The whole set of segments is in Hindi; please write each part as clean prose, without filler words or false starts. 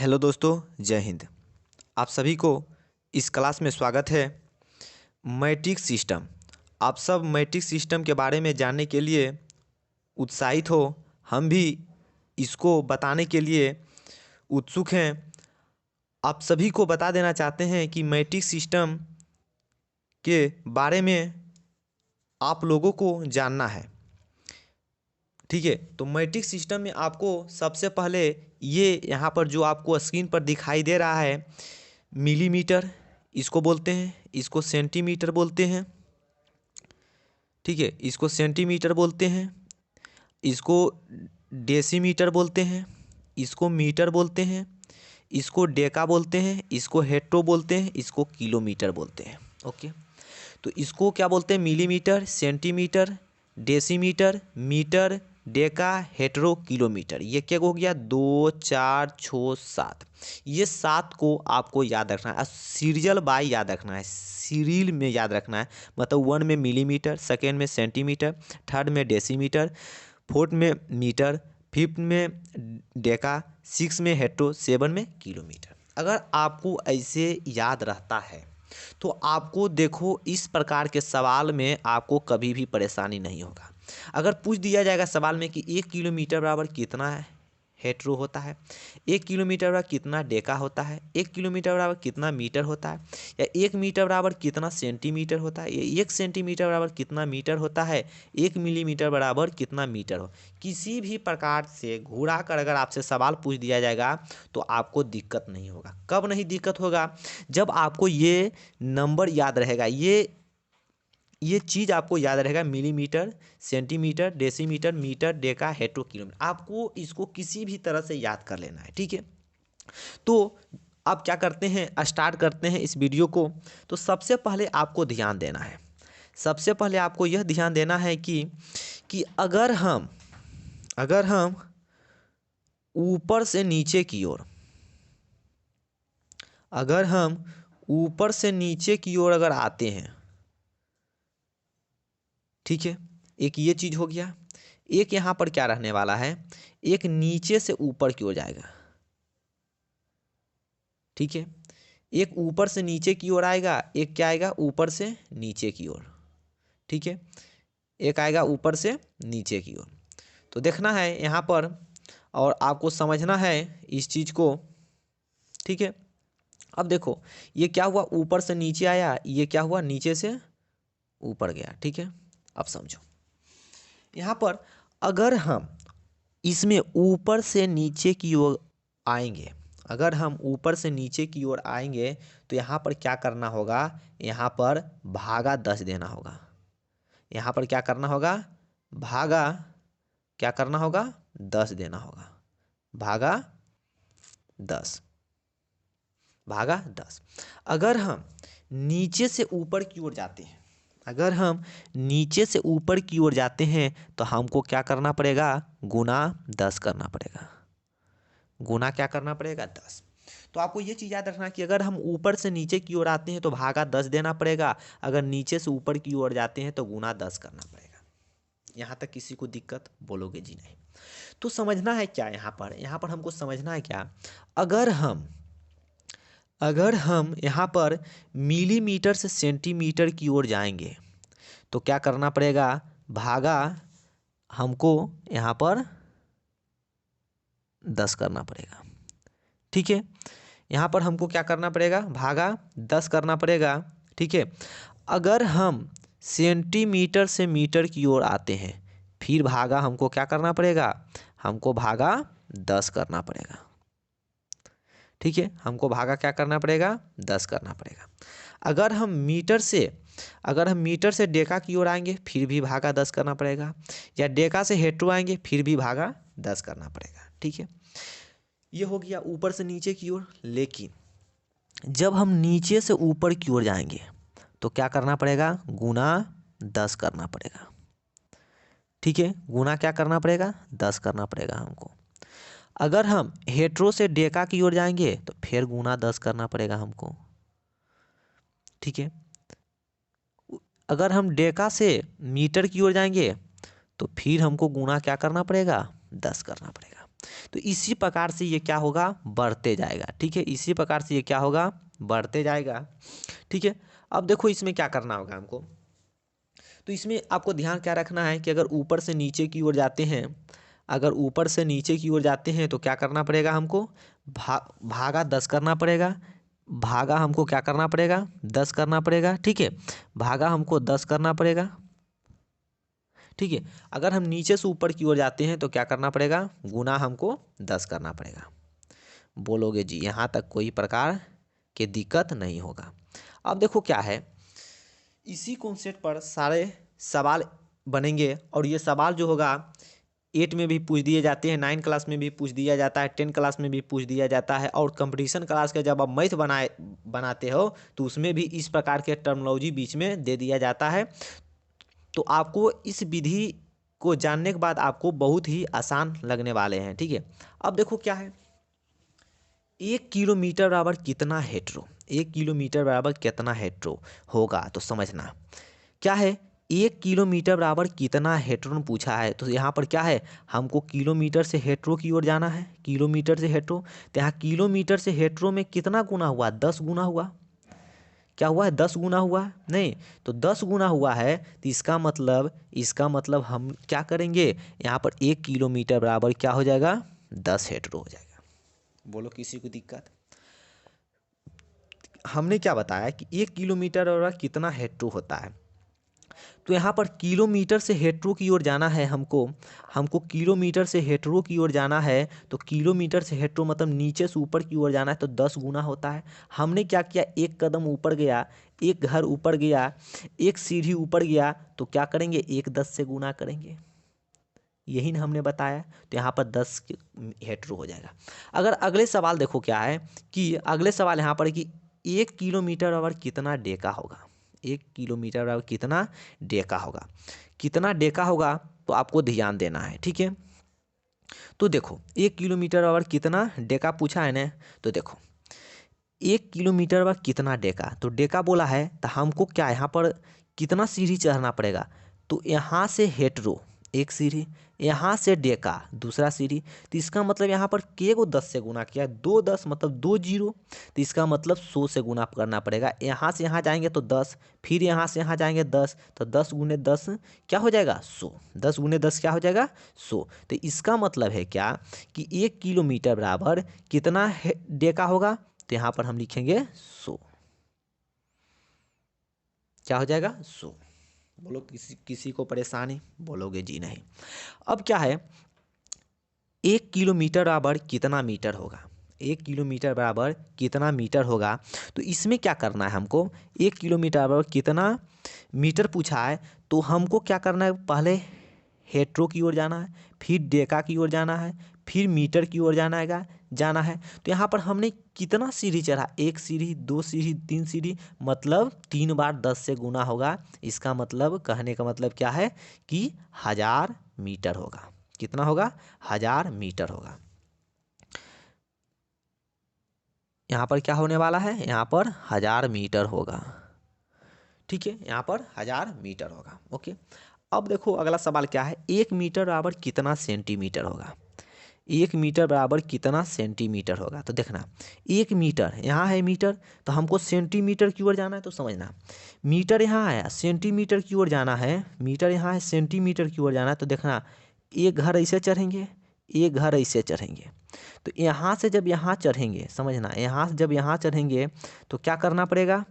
हेलो दोस्तों, जय हिंद। आप सभी को इस क्लास में स्वागत है। मैट्रिक सिस्टम, आप सब मैट्रिक सिस्टम के बारे में जानने के लिए उत्साहित हो। हम भी इसको बताने के लिए उत्सुक हैं। आप सभी को बता देना चाहते हैं कि मैट्रिक सिस्टम के बारे में आप लोगों को जानना है। ठीक है, तो मैट्रिक सिस्टम में आपको सबसे पहले ये यहाँ पर जो आपको स्क्रीन पर दिखाई दे रहा है, मिलीमीटर इसको बोलते हैं, इसको सेंटीमीटर बोलते हैं। ठीक है, इसको सेंटीमीटर बोलते हैं, इसको डेसीमीटर बोलते हैं, इसको मीटर बोलते हैं, इसको डेका बोलते हैं, इसको हेक्टो बोलते हैं, इसको किलोमीटर बोलते हैं। ओके, तो इसको क्या बोलते हैं? Millimetre, centimetre, decimetre, metre, deca, hecto, kilometre. ये क्या हो गया? 2, 4, 6, 7। ये 7 को आपको याद रखना है, सीरियल बाय याद रखना है, सीरियल में याद रखना है। मतलब 1 में मिलीमीटर, सेकेंड में सेंटीमीटर, थर्ड में डेसीमीटर, फोर्थ में मीटर, फिफ्थ में डेका, 6 में हेक्टो, 7 में किलोमीटर। अगर आपको ऐसे याद रहता है तो आपको देखो इस प्रकार के सवाल में आपको कभी भी परेशानी नहीं होगा। अगर पूछ दिया जाएगा सवाल में कि 1 किलोमीटर बराबर कितना हेक्टो होता है, 1 किलोमीटर बराबर कितना डेका होता है, 1 किलोमीटर बराबर कितना मीटर होता है, या 1 मीटर बराबर कितना सेंटीमीटर होता है, या 1 सेंटीमीटर बराबर कितना मीटर होता है, 1 मिलीमीटर बराबर कितना मीटर हो, किसी भी प्रकार से घुरा कर अगर आपसे सवाल पूछ दिया जाएगा तो आपको दिक्कत नहीं होगा। कब नहीं दिक्कत होगा? जब आपको ये नंबर याद रहेगा, ये चीज़ आपको याद रहेगा। Millimetre, centimetre, decimetre, metre, deca, hecto, kilometre. आपको इसको किसी भी तरह से याद कर लेना है। ठीक है, तो अब क्या करते हैं, स्टार्ट करते हैं इस वीडियो को। तो सबसे पहले आपको ध्यान देना है, सबसे पहले आपको यह ध्यान देना है कि अगर हम ऊपर से नीचे की ओर, अगर हम ऊपर से नीचे की ओर अगर आते हैं, ठीक है, एक ये चीज़ हो गया। एक यहाँ पर क्या रहने वाला है, एक नीचे से ऊपर की ओर जाएगा। ठीक है, एक ऊपर से नीचे की ओर आएगा, एक क्या आएगा? ऊपर से नीचे की ओर। ठीक है, एक आएगा ऊपर से नीचे की ओर। तो देखना है यहाँ पर और आपको समझना है इस चीज़ को। ठीक है, अब देखो ये क्या हुआ, ऊपर से नीचे आया, ये क्या हुआ, नीचे से ऊपर गया। ठीक है, अब समझो यहाँ पर अगर हम इसमें ऊपर से नीचे की ओर आएंगे, अगर हम ऊपर से नीचे की ओर आएंगे तो यहाँ पर क्या करना होगा? यहाँ पर भागा 10 देना होगा। यहाँ पर क्या करना होगा? भागा क्या करना होगा? 10 देना होगा। भागा 10, भागा 10। अगर हम नीचे से ऊपर की ओर जाते हैं, अगर हम नीचे से ऊपर की ओर जाते हैं तो हमको क्या करना पड़ेगा? गुना 10 करना पड़ेगा। गुना क्या करना पड़ेगा? 10। तो आपको ये चीज़ याद रखना कि अगर हम ऊपर से नीचे की ओर आते हैं तो भागा 10 देना पड़ेगा, अगर नीचे से ऊपर की ओर जाते हैं तो गुना 10 करना पड़ेगा। यहाँ तक किसी को दिक्कत? बोलोगे जी नहीं। तो समझना है क्या यहाँ पर हमको समझना है क्या? अगर हम यहाँ पर मिलीमीटर से सेंटीमीटर की ओर जाएंगे तो क्या करना पड़ेगा? भागा हमको यहाँ पर 10 करना पड़ेगा। ठीक है, यहाँ पर हमको क्या करना पड़ेगा? भागा 10 करना पड़ेगा। ठीक है, अगर हम सेंटीमीटर से मीटर की ओर आते हैं फिर भागा हमको क्या करना पड़ेगा? हमको भागा 10 करना पड़ेगा। ठीक है, हमको भागा क्या करना पड़ेगा? 10 करना पड़ेगा। अगर हम मीटर से डेका की ओर आएंगे फिर भी भागा 10 करना पड़ेगा, या डेका से हेक्टो आएंगे फिर भी भागा 10 करना पड़ेगा। ठीक है, ये हो गया ऊपर से नीचे की ओर। लेकिन जब हम नीचे से ऊपर की ओर जाएंगे तो क्या करना पड़ेगा? गुना 10 करना पड़ेगा। ठीक है, गुना क्या करना पड़ेगा? 10 करना पड़ेगा हमको। अगर हम हेक्टो से डेका की ओर जाएंगे तो फिर गुना 10 करना पड़ेगा हमको। ठीक है, अगर हम डेका से मीटर की ओर जाएंगे तो फिर हमको गुना क्या करना पड़ेगा? 10 करना पड़ेगा। तो इसी प्रकार से ये क्या होगा, बढ़ते जाएगा। ठीक है, इसी प्रकार से ये क्या होगा, बढ़ते जाएगा। ठीक है, अब देखो इसमें क्या करना होगा हमको। तो इसमें आपको ध्यान क्या रखना है कि अगर ऊपर से नीचे की ओर जाते हैं, अगर ऊपर से नीचे की ओर जाते हैं तो क्या करना पड़ेगा हमको, भागा 10 करना पड़ेगा। भागा हमको क्या करना पड़ेगा, 10 करना पड़ेगा। ठीक है, भागा हमको 10 करना पड़ेगा। ठीक है, अगर हम नीचे से ऊपर की ओर जाते हैं तो क्या करना पड़ेगा, गुना हमको 10 करना पड़ेगा। बोलोगे जी यहाँ तक कोई प्रकार की दिक्कत नहीं होगा। अब देखो क्या है, इसी कॉन्सेप्ट पर सारे सवाल बनेंगे और ये सवाल जो होगा 8 में भी पूछ दिए जाते हैं, 9 क्लास में भी पूछ दिया जाता है, 10 क्लास में भी पूछ दिया जाता है, और कंपटीशन क्लास के जब आप मैथ बनाते हो तो उसमें भी इस प्रकार के टर्मिनोलॉजी बीच में दे दिया जाता है। तो आपको इस विधि को जानने के बाद आपको बहुत ही आसान लगने वाले हैं। ठीक है, अब देखो क्या है, 1 किलोमीटर बराबर कितना हेट्रो, 1 किलोमीटर बराबर कितना हेट्रो होगा, तो समझना क्या है, 1 किलोमीटर बराबर कितना हेट्रो पूछा है। तो यहाँ पर क्या है, हमको किलोमीटर से हेट्रो की ओर जाना है, किलोमीटर से हेट्रो। तो यहाँ किलोमीटर से हेट्रो में कितना गुना हुआ, 10 गुना हुआ। क्या हुआ है, 10 गुना हुआ है? नहीं, तो 10 गुना हुआ है तो इसका मतलब हम क्या करेंगे, यहाँ पर 1 किलोमीटर बराबर क्या हो जाएगा, 10 हेक्टर हो जाएगा। बोलो किसी को दिक्कत? हमने क्या बताया कि 1 किलोमीटर बराबर कितना हेक्टर होता है। तो यहाँ पर किलोमीटर से हेक्टरों की ओर जाना है हमको किलोमीटर से हेक्टरों की ओर जाना है। तो किलोमीटर से हेक्टरों मतलब नीचे से ऊपर की ओर जाना है, तो 10 गुना होता है। हमने क्या किया, एक कदम ऊपर गया, एक घर ऊपर गया, एक सीढ़ी ऊपर गया, तो क्या करेंगे, 1 10 से गुना करेंगे। यही ना हमने बताया। तो यहाँ पर 10 हेक्टर हो जाएगा। अगर अगले सवाल देखो क्या है कि अगले सवाल यहाँ पर कि 1 किलोमीटर बराबर कितना डेका होगा, 1 किलोमीटर बराबर कितना डेका होगा, कितना डेका होगा, तो आपको ध्यान देना है। ठीक है, तो देखो 1 किलोमीटर बराबर कितना डेका पूछा है ना, तो देखो 1 किलोमीटर बराबर कितना डेका, तो डेका बोला है तो हमको क्या यहाँ पर कितना सीढ़ी चढ़ना पड़ेगा, तो यहाँ से हेट्रो एक सीढ़ी, यहाँ से डेका दूसरा सीढ़ी। तो इसका मतलब यहाँ पर के को 10 से गुना किया, 2 10 मतलब 2 जीरो, तो इसका मतलब 100 से गुना करना पड़ेगा। यहाँ से यहाँ जाएंगे तो 10, फिर यहाँ से यहाँ जाएंगे 10, तो 10 गुने 10 क्या हो जाएगा, 100। 10 गुने 10 क्या हो जाएगा, 100। तो इसका मतलब है क्या कि 1 किलोमीटर बराबर कितना डेका होगा, तो यहाँ पर हम लिखेंगे 100। क्या हो जाएगा, 100। बोलो किसी को परेशानी, बोलोगे जी नहीं। अब क्या है, 1 किलोमीटर बराबर कितना मीटर होगा, 1 किलोमीटर बराबर कितना मीटर होगा। तो इसमें क्या करना है हमको, 1 किलोमीटर बराबर कितना मीटर पूछा है, तो हमको क्या करना है, पहले हेक्टरों की ओर जाना है, फिर डेका की ओर जाना है, फिर मीटर की ओर जाना है। तो यहाँ पर हमने कितना सीढ़ी चढ़ा, 1 सीढ़ी 2 सीढ़ी 3 सीढ़ी, मतलब 3 बार 10 से गुना होगा। इसका मतलब कहने का मतलब क्या है कि 1000 मीटर होगा। कितना होगा, 1000 मीटर होगा। यहाँ पर क्या होने वाला है, यहाँ पर 1000 मीटर होगा। ठीक है, यहाँ पर 1000 मीटर होगा। ओके, अब देखो अगला सवाल क्या है, 1 मीटर बराबर कितना सेंटीमीटर होगा, 1 मीटर बराबर कितना सेंटीमीटर होगा। तो देखना 1 मीटर यहाँ है मीटर, तो हमको सेंटीमीटर की ओर जाना है। तो समझना मीटर यहाँ है, सेंटीमीटर की ओर जाना है, मीटर यहाँ है, सेंटीमीटर की ओर जाना है। तो देखना एक घर ऐसे चढ़ेंगे, एक घर ऐसे चढ़ेंगे। तो यहाँ से जब यहाँ चढ़ेंगे, समझना यहाँ से जब यहाँ चढ़ेंगे तो क्या करना पड़ेगा,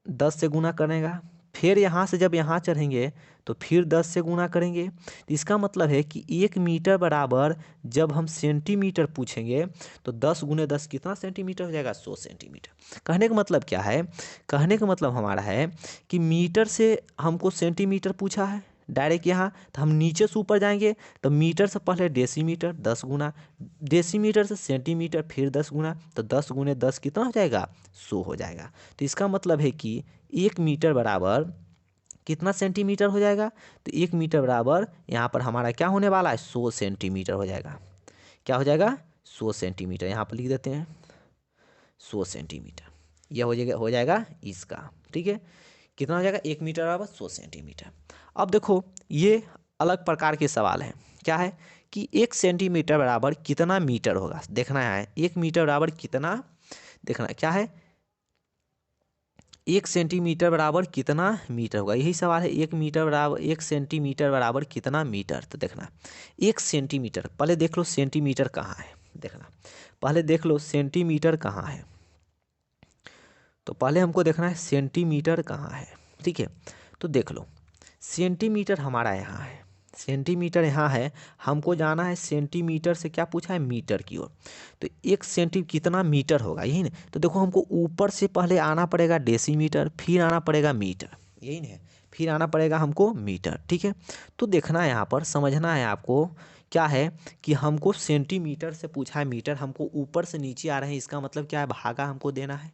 10 से गुना करेगा। फिर यहाँ से जब यहाँ चढ़ेंगे तो फिर 10 से गुना करेंगे। तो इसका मतलब है कि 1 मीटर बराबर जब हम सेंटीमीटर पूछेंगे तो 10 गुने 10 कितना सेंटीमीटर हो जाएगा, 100 सेंटीमीटर। कहने का मतलब क्या है, कहने का मतलब हमारा है कि मीटर से हमको सेंटीमीटर पूछा है डायरेक्ट यहाँ, तो हम नीचे से ऊपर जाएंगे तो मीटर से पहले डेसीमीटर 10 गुना, डेसीमीटर से सेंटीमीटर फिर 10 गुना, तो 10 गुने 10 कितना हो जाएगा, 100 हो जाएगा। तो इसका मतलब है कि 1 मीटर बराबर कितना सेंटीमीटर हो जाएगा, तो 1 मीटर बराबर यहाँ पर हमारा क्या होने वाला है, 100 सेंटीमीटर हो जाएगा। क्या हो जाएगा, 100 सेंटीमीटर। यहाँ पर लिख देते हैं 100 सेंटीमीटर। यह हो जाएगा इसका। ठीक है, कितना हो जाएगा, 1 मीटर बराबर 100 सेंटीमीटर। अब देखो ये अलग प्रकार के सवाल हैं। क्या है कि 1 सेंटीमीटर बराबर कितना मीटर होगा, देखना है 1 मीटर बराबर कितना, देखना क्या है 1 सेंटीमीटर बराबर कितना मीटर होगा, यही सवाल है। 1 मीटर बराबर 1 सेंटीमीटर बराबर कितना मीटर, तो देखना 1 सेंटीमीटर, पहले देख लो सेंटीमीटर कहाँ है, देखना पहले देख लो सेंटीमीटर कहाँ है, तो पहले हमको देखना है सेंटीमीटर कहाँ है, ठीक है। तो देख लो सेंटीमीटर हमारा यहाँ है, सेंटीमीटर यहाँ है, हमको जाना है सेंटीमीटर से क्या पूछा है मीटर की ओर। तो 1 सेंटी कितना मीटर होगा, यही ना। तो देखो हमको ऊपर से पहले आना पड़ेगा डेसीमीटर, फिर आना पड़ेगा मीटर, यही ना है, फिर आना पड़ेगा हमको मीटर, ठीक है। तो देखना है यहाँ पर, समझना है आपको क्या है कि हमको सेंटीमीटर से पूछा है मीटर, हमको ऊपर से नीचे आ रहे हैं, इसका मतलब क्या है भागा हमको देना है।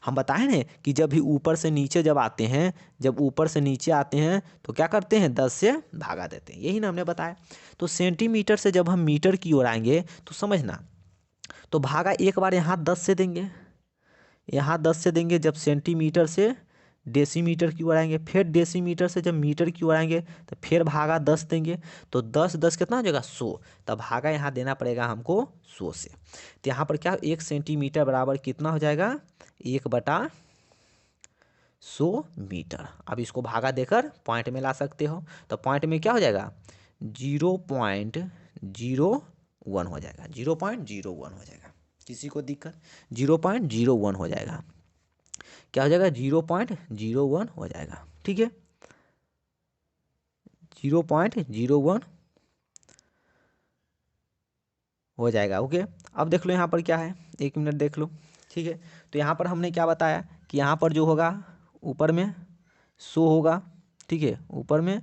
हम बताए ना कि जब भी ऊपर से नीचे जब आते हैं, जब ऊपर से नीचे आते हैं तो क्या करते हैं 10 से भागा देते हैं, यही ना हमने बताया। तो सेंटीमीटर से जब हम मीटर की ओर आएंगे तो समझना, तो भागा एक बार यहाँ 10 से देंगे, यहाँ 10 से देंगे, जब सेंटीमीटर से डेसीमीटर की ओर आएंगे, फिर डेसीमीटर से जब मीटर की ओर आएंगे तो फिर भागा 10 देंगे, तो 10 10 कितना हो जाएगा 100, तब भागा यहाँ देना पड़ेगा हमको 100 से। तो यहाँ पर क्या 1 सेंटीमीटर बराबर कितना हो जाएगा 1/100 मीटर। अब इसको भागा देकर पॉइंट में ला सकते हो, तो पॉइंट में क्या हो जाएगा 0.01 हो जाएगा, 0.01 हो जाएगा, किसी को दिक्कत 0.01 हो जाएगा, क्या हो जाएगा 0.01 हो जाएगा, ठीक है 0.01 हो जाएगा, ओके। अब देख लो यहाँ पर क्या है, 1 मिनट देख लो, ठीक है। तो यहाँ पर हमने क्या बताया कि यहाँ पर जो होगा ऊपर में 100 होगा, ठीक है, ऊपर में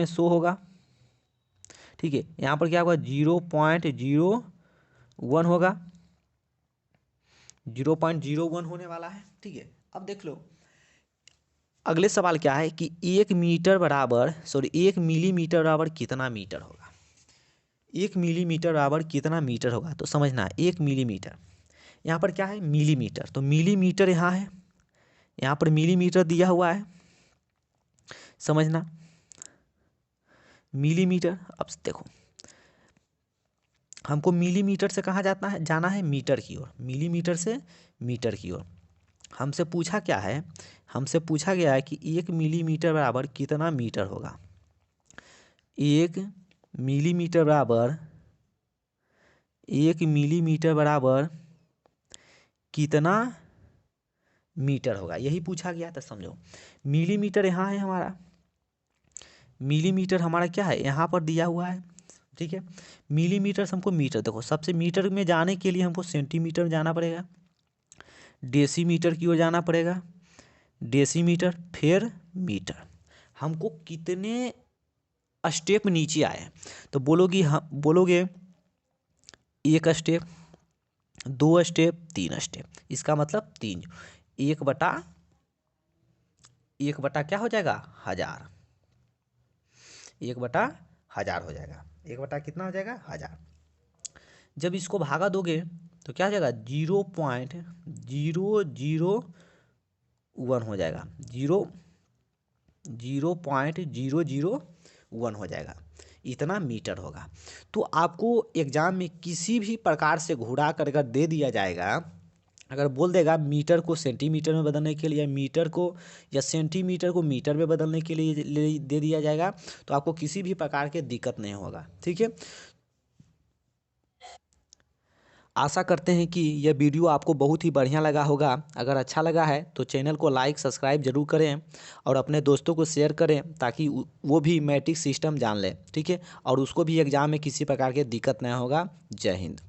100 होगा, ठीक है। यहाँ पर क्या होगा 0.01 होगा, 0.01 होने वाला है, ठीक है। अब देख लो अगले सवाल क्या है कि 1 मिलीमीटर बराबर कितना मीटर होगा, 1 मिलीमीटर बराबर कितना मीटर होगा। तो समझना 1 मिलीमीटर, यहाँ पर क्या है मिलीमीटर, तो मिलीमीटर यहाँ है, यहाँ पर मिलीमीटर दिया हुआ है, समझना मिलीमीटर। अब देखो हमको मिलीमीटर से कहाँ जाना है मीटर की ओर, मिलीमीटर से मीटर की ओर। हमसे पूछा क्या है, हमसे पूछा गया है कि 1 मिलीमीटर बराबर कितना मीटर होगा, 1 मिलीमीटर बराबर 1 मिलीमीटर बराबर कितना मीटर होगा, यही पूछा गया। तो समझो मिलीमीटर यहाँ है हमारा, मिलीमीटर हमारा क्या है यहाँ पर दिया हुआ है, ठीक है। मिलीमीटर से हमको मीटर, देखो सबसे मीटर में जाने के लिए हमको सेंटीमीटर में जाना पड़ेगा, डेसीमीटर की ओर जाना पड़ेगा, डेसीमीटर फिर मीटर। हमको कितने स्टेप नीचे आए, तो बोलोगे 1 स्टेप, 2 स्टेप, 3 स्टेप, इसका मतलब 3, 1/1 क्या हो जाएगा 1000, 1/1000 हो जाएगा, 1/ कितना हो जाएगा 1000। जब इसको भागा दोगे तो क्या हो जाएगा 0.001 हो जाएगा, 0.001 हो जाएगा, इतना मीटर होगा। तो आपको एग्जाम में किसी भी प्रकार से घुरा कर अगर दे दिया जाएगा, अगर बोल देगा मीटर को सेंटीमीटर में बदलने के लिए, मीटर को या सेंटीमीटर को मीटर में बदलने के लिए दे दिया जाएगा, तो आपको किसी भी प्रकार के दिक्कत नहीं होगा, ठीक है। आशा करते हैं कि यह वीडियो आपको बहुत ही बढ़िया लगा होगा। अगर अच्छा लगा है तो चैनल को लाइक सब्सक्राइब जरूर करें और अपने दोस्तों को शेयर करें, ताकि वो भी मैट्रिक सिस्टम जान ले, ठीक है, और उसको भी एग्जाम में किसी प्रकार की दिक्कत नहीं होगा। जय हिंद।